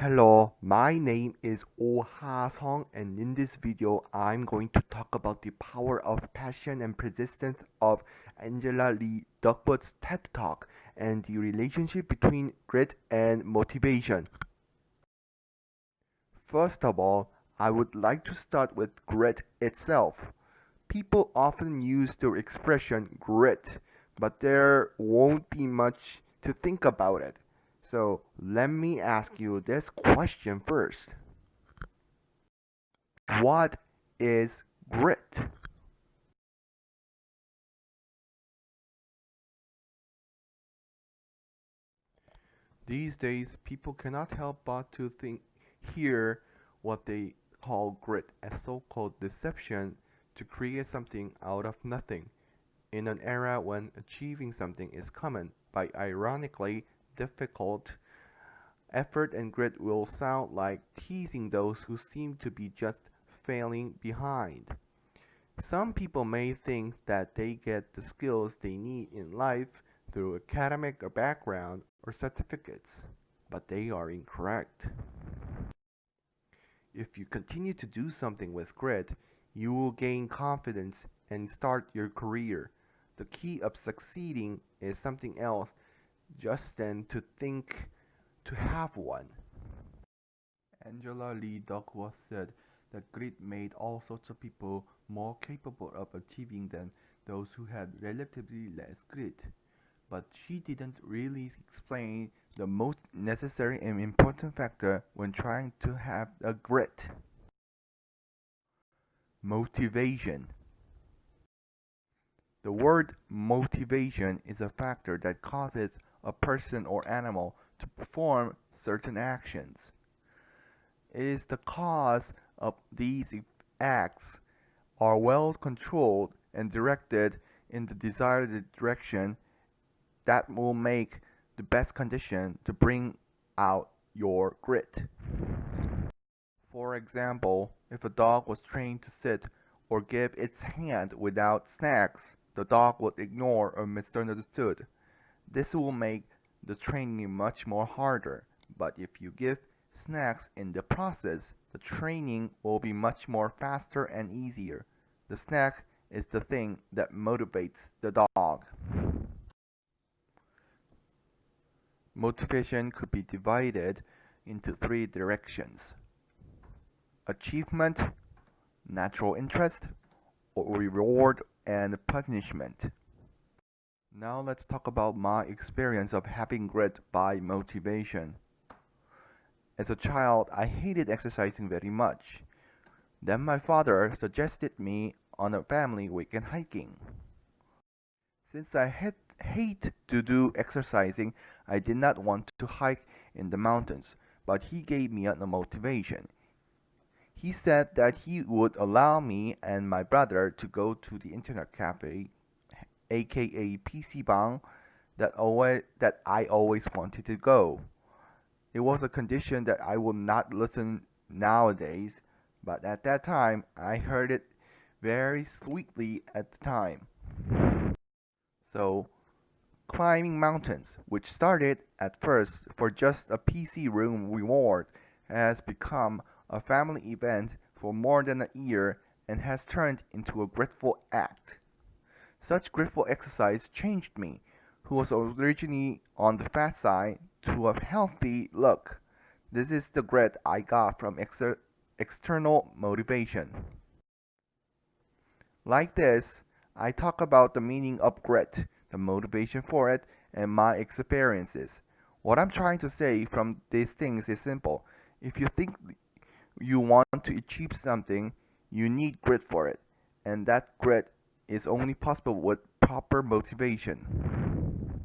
Hello, my name is Oh Ha Song, and in this video, I'm going to talk about the power of passion and persistence of Angela Lee Duckworth's TED Talk and the relationship between grit and motivation. First of all, I would like to start with grit itself. People often use the expression grit, but there won't be much to think about it. So let me ask you this question first. What is grit? These days, people cannot help but to hear what they call grit as so-called deception to create something out of nothing. In an era when achieving something is common, but ironically difficult, effort and grit will sound like teasing those who seem to be just failing behind. Some people may think that they get the skills they need in life through academic background or certificates, but they are incorrect. If you continue to do something with grit, you will gain confidence and start your career. The key of succeeding is something else just than to think to have one. Angela Lee Duckworth said that grit made all sorts of people more capable of achieving than those who had relatively less grit. But she didn't really explain the most necessary and important factor when trying to have a grit. Motivation. The word motivation is a factor that causes a person or animal to perform certain actions. It is the cause of these acts are well controlled and directed in the desired direction that will make the best condition to bring out your grit. For example, if a dog was trained to sit or give its hand without snacks, the dog would ignore or misunderstood. This will make the training much more harder, but if you give snacks in the process, the training will be much more faster and easier. The snack is the thing that motivates the dog. Motivation could be divided into three directions: achievement, natural interest, or reward and punishment. Now let's talk about my experience of having grit by motivation. As a child, I hated exercising very much. Then my father suggested me on a family weekend hiking. Since I hate to do exercising, I did not want to hike in the mountains, but he gave me a motivation. He said that he would allow me and my brother to go to the internet cafe, aka PC Bang, that I always wanted to go. It was a condition that I would not listen nowadays, but at that time I heard it very sweetly at the time. So, climbing mountains, which started at first for just a PC room reward, has become a family event for more than a year and has turned into a grateful act. Such grateful exercise changed me, who was originally on the fat side, to a healthy look. This is the grit I got from external motivation. Like this, I talk about the meaning of grit, the motivation for it, and my experiences. What I'm trying to say from these things is simple. If you think you want to achieve something, you need grit for it, and that grit is only possible with proper motivation.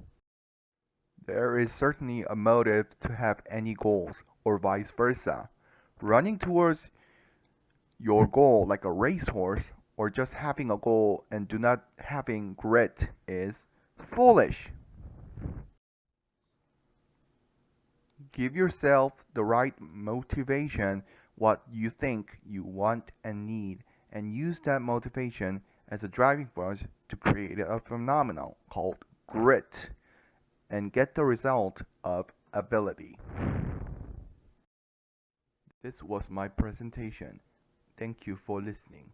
There is certainly a motive to have any goals, or vice versa. Running towards your goal like a racehorse, or just having a goal and do not having grit is foolish. Give yourself the right motivation, what you think you want and need, and use that motivation as a driving force to create a phenomenon called grit and get the result of ability. This was my presentation. Thank you for listening.